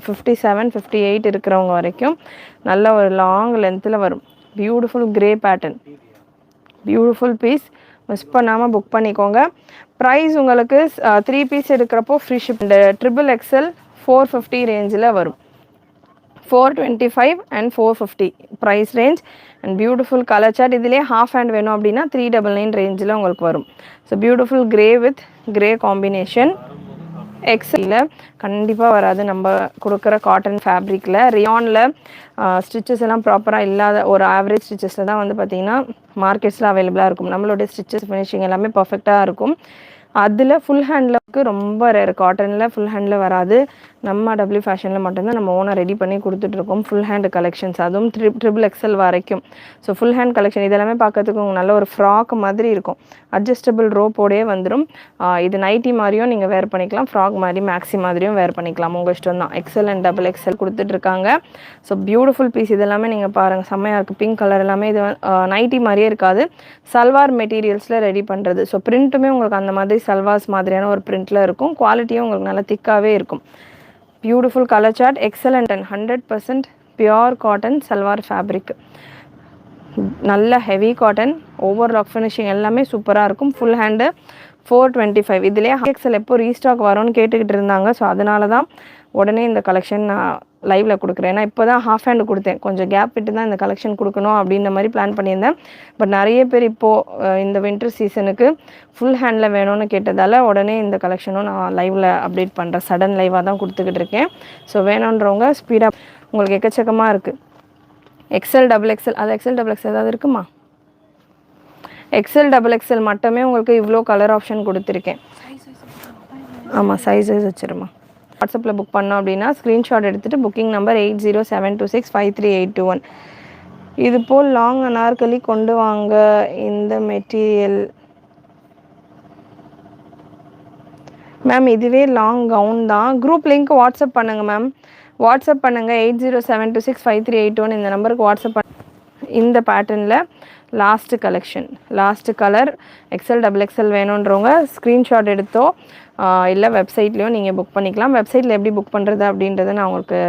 57 58 இருக்கிறவங்க வரைக்கும் நல்ல ஒரு லாங் லென்த்தில் வரும். Beautiful grey pattern, beautiful piece. Miss பண்ணாமல் புக் பண்ணிக்கோங்க. ப்ரைஸ் உங்களுக்கு 3 பீஸ் எடுக்கிறப்போ ஃப்ரீ ஷிப். இந்த ட்ரிபிள் எக்ஸல் 450 ரேஞ்சில் வரும். 425 and 450 price range. And beautiful colour chart. இதிலே ஹாஃப் ஹேண்ட் வேணும் அப்படின்னா 399 ரேஞ்சில் உங்களுக்கு வரும். So beautiful grey with grey combination. எக்ஸலில் கண்டிப்பாக வராது நம்ம கொடுக்குற காட்டன் ஃபேப்ரிக்கில். ரியானில் ஸ்டிச்சஸ் எல்லாம் ப்ராப்பராக இல்லாத ஒரு ஆவரேஜ் ஸ்டிச்சஸில் தான் வந்து பார்த்திங்கன்னா மார்க்கெட்ஸில் அவைலபிளாக இருக்கும். நம்மளுடைய ஸ்டிச்சஸ் ஃபினிஷிங் எல்லாமே பர்ஃபெக்டாக இருக்கும். அதில் ஃபுல் ஹேண்டில் ரொம்ப ரேர். காட்டனில் ஃபுல் ஹேண்டில் வராது. நம்ம டபிள்யூ ஃபேஷனில் மட்டும்தான் நம்ம ஓனாக ரெடி பண்ணி கொடுத்துட்ருக்கோம் ஃபுல் ஹேண்ட் கலெக்ஷன்ஸ், அதுவும் ட்ரிபிள் எக்ஸல் வரைக்கும். ஸோ ஃபுல் ஹேண்ட் கலெக்ஷன் இதெல்லாமே பார்க்கறதுக்கு நல்ல ஒரு ஃப்ராக் மாதிரி இருக்கும். அட்ஜஸ்டபிள் ரோப்போடையே வந்துடும். இது நைட்டி மாதிரியும் நீங்கள் வேர் பண்ணிக்கலாம், ஃப்ராக் மாதிரி மேக்ஸி மாதிரியும் வேர் பண்ணிக்கலாம், உங்கள் இஷ்டம் தான். எக்ஸல் அண்ட் டபுள் எக்ஸல் கொடுத்துட்ருக்காங்க. So beautiful piece. இதெல்லாமே நீங்கள் பாருங்கள், செம்மையாக இருக்குது. பிங்க் கலர் எல்லாமே இது நைட்டி மாதிரியே இருக்காது, சல்வார் மெட்டீரியல்ஸில் ரெடி பண்ணுறது. ஸோ பிரிண்ட்டுமே உங்களுக்கு அந்த மாதிரி சல்வார்ஸ் மாதிரியான ஒரு பிரிண்ட்டில் இருக்கும். குவாலிட்டியும் உங்களுக்கு நல்லா திக்காகவே இருக்கும். Beautiful colour chart. Excellent and 100% pure cotton salwar fabric. நல்ல heavy cotton. Over lock finishing எல்லாமே சூப்பராக இருக்கும். Full hand 425. இதுலேயே எக்ஸல் எப்போ ரீஸ்டாக் வரும்னு கேட்டுக்கிட்டு இருந்தாங்க. ஸோ அதனால தான் உடனே இந்த கலெக்ஷன் நான் லைவில் கொடுக்குறேன். ஏன்னா இப்போ தான் ஹாஃப் ஹேண்டு கொடுத்தேன், கொஞ்சம் கேப் விட்டு தான் இந்த கலெக்ஷன் கொடுக்கணும் அப்படின்ற மாதிரி பிளான் பண்ணியிருந்தேன். பட் நிறைய பேர் இப்போது இந்த வின்டர் சீசனுக்கு ஃபுல் ஹேண்டில் வேணும்னு கேட்டதால் உடனே இந்த கலெக்ஷனும் நான் லைவில் அப்டேட் பண்ணுறேன். சடன் லைவாக தான் கொடுத்துக்கிட்டு இருக்கேன். ஸோ வேணுன்றவங்க ஸ்பீடாக, உங்களுக்கு எக்கச்சக்கமாக இருக்குது. எக்ஸல் டபுள் எக்ஸல், அது எக்ஸல் டபுள் எக்ஸல் ஏதாவது இருக்குமா? எக்ஸல் டபுள் எக்ஸல் மட்டுமே உங்களுக்கு இவ்வளோ கலர் ஆப்ஷன் கொடுத்துருக்கேன். ஆமாம், சைஸ் வச்சுருமா. வாட்ஸ்அப்பில் புக் பண்ணோம் அப்படின்னா ஸ்க்ரீன்ஷாட் எடுத்துகிட்டு புக்கிங் நம்பர் 8072653821. இது போல் லாங் அனார்கலி கொண்டு வாங்க. இந்த மெட்டீரியல் மேம் இதுவே லாங் கவுன் தான். குரூப் லிங்க் வாட்ஸ்அப் பண்ணுங்கள் மேம். வாட்ஸ்அப் பண்ணுங்கள் 8072653821 இந்த நம்பருக்கு வாட்ஸ்அப் இந்த பேட்டர்னில் last collection, last colour. XL double XL வேணுன்றவங்க ஸ்க்ரீன்ஷாட் எடுத்தோ இல்லை வெப்சைட்லேயும் நீங்கள் புக் பண்ணிக்கலாம். வெப்சைட்டில் எப்படி புக் பண்ணுறது அப்படின்றத நான் உங்களுக்கு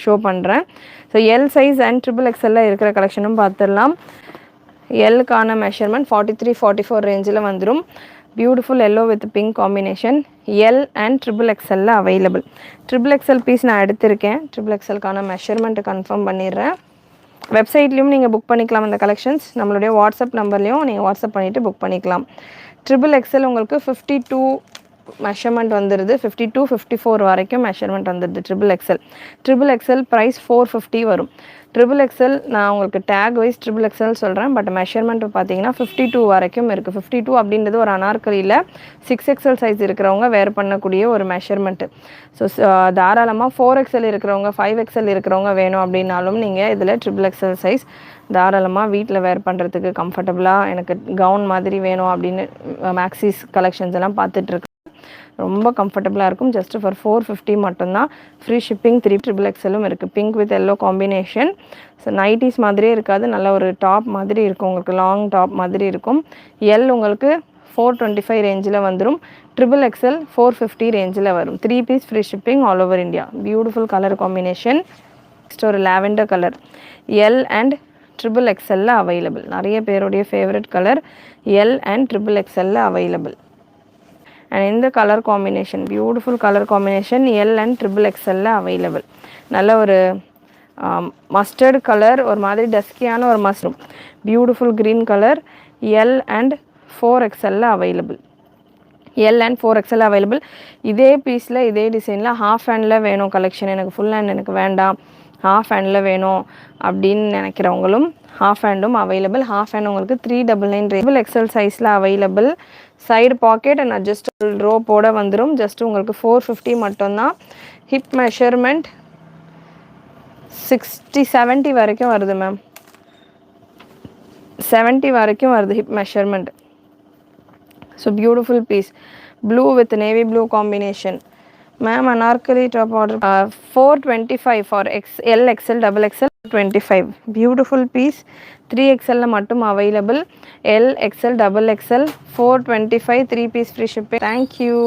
ஷோ பண்ணுறேன். So L size and triple எக்ஸலில் இருக்கிற கலெக்ஷனும் பார்த்துடலாம். எல்லுக்கான மெஷர்மெண்ட் 43 44 ரேஞ்சில் வந்துடும். Beautiful yellow with pink combination. L and triple எக்ஸலில் அவைலபிள். ட்ரிபிள் எக்ஸல் பீஸ் நான் எடுத்திருக்கேன். ட்ரிபிள் எக்ஸலுக்கான மெஷர்மெண்ட்டு கன்ஃபார்ம் பண்ணிடுறேன். வெப்சைட்லேயும் நீங்கள் புக் பண்ணிக்கலாம் இந்த கலெக்ஷன்ஸ். நம்மளுடைய வாட்ஸ்அப் நம்பர்லேயும் நீங்கள் வாட்ஸ்அப் பண்ணிவிட்டு புக் பண்ணிக்கலாம். ட்ரிபிள் எக்ஸல் உங்களுக்கு 52 மெஷர்மெண்ட் வந்துடுது. 52 54 வரைக்கும் மெஷர்மெண்ட் வந்துடுது triple XL. Triple XL price 450 வரும். ட்ரிபிள் எக்ஸல் நான் உங்களுக்கு டேக் வைஸ் ட்ரிபிள் எக்ஸல் சொல்கிறேன். பட் மெஷர்மெண்ட் பார்த்தீங்கன்னா 52 வரைக்கும் இருக்குது. 52 அப்படின்றது ஒரு அனார்கலியில் 6XL சைஸ் இருக்கிறவங்க வேர் பண்ணக்கூடிய ஒரு மெஷர்மெண்ட்டு. ஸோ தாராளமாக 4XL இருக்கிறவங்க 5XL இருக்கிறவங்க வேணும் அப்படின்னாலும் நீங்கள் இதில் ட்ரிபிள் எக்ஸல் சைஸ் தாராளமாக வீட்டில் வேர் பண்ணுறதுக்கு கம்ஃபர்டபுளாக எனக்கு கவுன் மாதிரி வேணும் அப்படின்னு மேக்ஸிஸ் கலெக்ஷன்ஸ் எல்லாம் பார்த்துட்ருக்கு. ரொம்ப கம்ஃபர்டபுளாக இருக்கும். ஜஸ்ட் ஃபார் 450 மட்டும்தான். Free shipping. 3 ட்ரிபிள் எக்ஸலும் இருக்குது. Pink with yellow combination. So nighties மாதிரியே இருக்காது, நல்ல ஒரு டாப் மாதிரி இருக்கும், உங்களுக்கு லாங் டாப் மாதிரி இருக்கும். எல் உங்களுக்கு 425 ரேஞ்சில் வந்துடும். ட்ரிபிள் எக்ஸல் 450 ரேஞ்சில் வரும். 3 piece free shipping all over India. Beautiful colour combination. Next ஒரு lavender colour. L and triple எக்ஸலில் அவைலபிள். நிறைய பேருடைய favourite colour. L and triple எக்ஸலில் அவைலபிள். அண்ட் இந்த colour combination, beautiful colour combination. L and triple எக்ஸலில் available. நல்ல ஒரு mustard colour, ஒரு மாதிரி டஸ்கியான ஒரு mushroom. Beautiful green colour. L and 4XLல available. L and 4XL available. இதே பீஸில் இதே டிசைனில் ஹாஃப் ஹேண்டில் வேணும் கலெக்ஷன், எனக்கு ஃபுல் ஹேண்ட் எனக்கு வேண்டாம், ஹாஃப் ஹேண்டில் வேணும் அப்படின்னு நினைக்கிறவங்களும் ஹாஃப் ஹேண்டும் அவைலபிள். ஹாஃப் ஹேண்ட் உங்களுக்கு 399 ட்ரிபிள் எக்ஸல் சைஸில் available. Side pocket and adjustable ரோப்போட வந்துடும். ஜஸ்ட் உங்களுக்கு 450 மட்டும்தான். ஹிப் மெஷர்மெண்ட் 60-70 வரைக்கும் வருது மேம். 70 வரைக்கும் வருது hip measurement. So beautiful piece. Blue with navy blue combination. Ma'am Anarkali top order 425 for L XL double XL 25. Beautiful piece. 3XLல மட்டும் available. L XL double XL 425 3 piece free shipping. Thank you.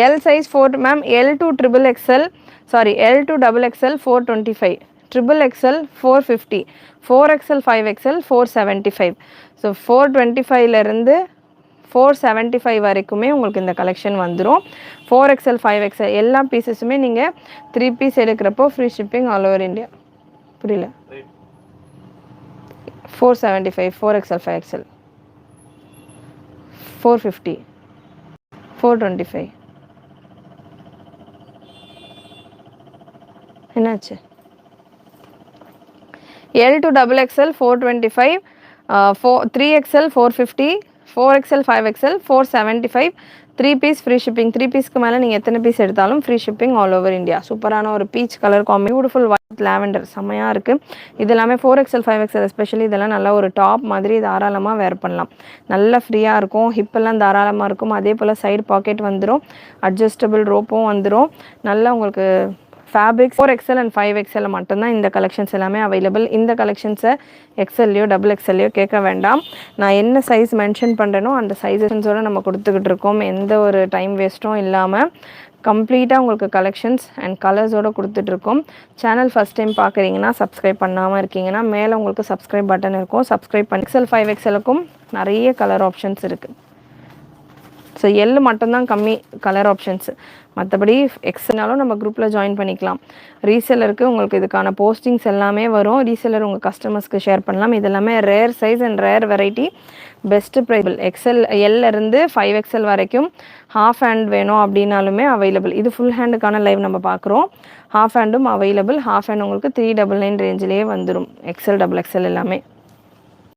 L size 4 ma'am. L to triple XL sorry L to double XL 425, triple XL 450, 4XL 5XL 475. So 425லேருந்து 475 வரைக்குமே உங்களுக்கு இந்த collection வந்துடும். 4XL 5XL எல்லா பீசஸுமே நீங்கள் 3 piece எடுக்கிறப்போ free shipping all over India. புரியல. 475, 4XL 5XL 450, 425. என்னாச்சு? L to double XL 425, 3XL 450, 4XL 5XL 475, 3 piece free shipping. 3 பீஸ்க்கு மேலே நீங்கள் எத்தனை பீஸ் எடுத்தாலும் free shipping all over India. சூப்பரான ஒரு peach colour beautiful white lavender செம்மையாக இருக்குது. இது எல்லாமே 4XL 5XL எஸ்பெஷலி இதெல்லாம் நல்லா ஒரு டாப் மாதிரி தாராளமாக வேர் பண்ணலாம். நல்லா ஃப்ரீயாக இருக்கும், ஹிப்பெல்லாம் தாராளமாக இருக்கும். அதே போல் சைடு பாக்கெட் வந்துடும், அட்ஜஸ்டபிள் ரோப்பும் வந்துடும். நல்லா உங்களுக்கு ஃபேப்ரிக்ஸ் 4XL அண்ட் 5XL மட்டும்தான் இந்த கலெக்ஷன்ஸ் எல்லாமே அவைலபிள். இந்த கலெக்ஷன்ஸை எக்ஸ்எல்லையோ டபுள் எக்ஸ்எல்லையோ கேட்க வேண்டாம். நான் என்ன சைஸ் மென்ஷன் பண்ணுறேனோ அந்த சைஸஸோடு நம்ம கொடுத்துக்கிட்டு இருக்கோம். எந்த ஒரு டைம் வேஸ்ட்டும் இல்லாமல் கம்ப்ளீட்டாக உங்களுக்கு கலெக்ஷன்ஸ் அண்ட் கலர்ஸோடு கொடுத்துட்ருக்கோம். சேனல் ஃபஸ்ட் டைம் பார்க்குறீங்கன்னா, சப்ஸ்கிரைப் பண்ணாமல் இருக்கீங்கன்னா மேலே உங்களுக்கு சப்ஸ்கிரைப் பட்டன் இருக்கும், சப்ஸ்கிரைப் பண்ணி XL 5XLக்கும் நிறைய கலர் ஆப்ஷன்ஸ் இருக்குது. ஸோ எல் மட்டும்தான் கம்மி கலர் ஆப்ஷன்ஸு, மற்றபடி எக்ஸ்னாலும் நம்ம குரூப்பில் ஜாயின் பண்ணிக்கலாம். ரீசெல்லருக்கு உங்களுக்கு இதுக்கான போஸ்டிங்ஸ் எல்லாமே வரும். ரீசெல்லர் உங்கள் கஸ்டமர்ஸ்க்கு ஷேர் பண்ணலாம். இது எல்லாமே rare size and rare variety, best priceable. எல்லேருந்து 5XL வரைக்கும் ஹாஃப் ஹேண்ட் வேணும் அப்படின்னாலுமே அவைலபிள். இது ஃபுல் ஹேண்டுக்கான லைவ் நம்ம பார்க்குறோம். ஹாஃப் ஹேண்டும் அவைலபிள். ஹாஃப் ஹேண்ட் உங்களுக்கு 399 ரேஞ்சிலேயே வந்துடும். XL டபுள் XL எல்லாமே.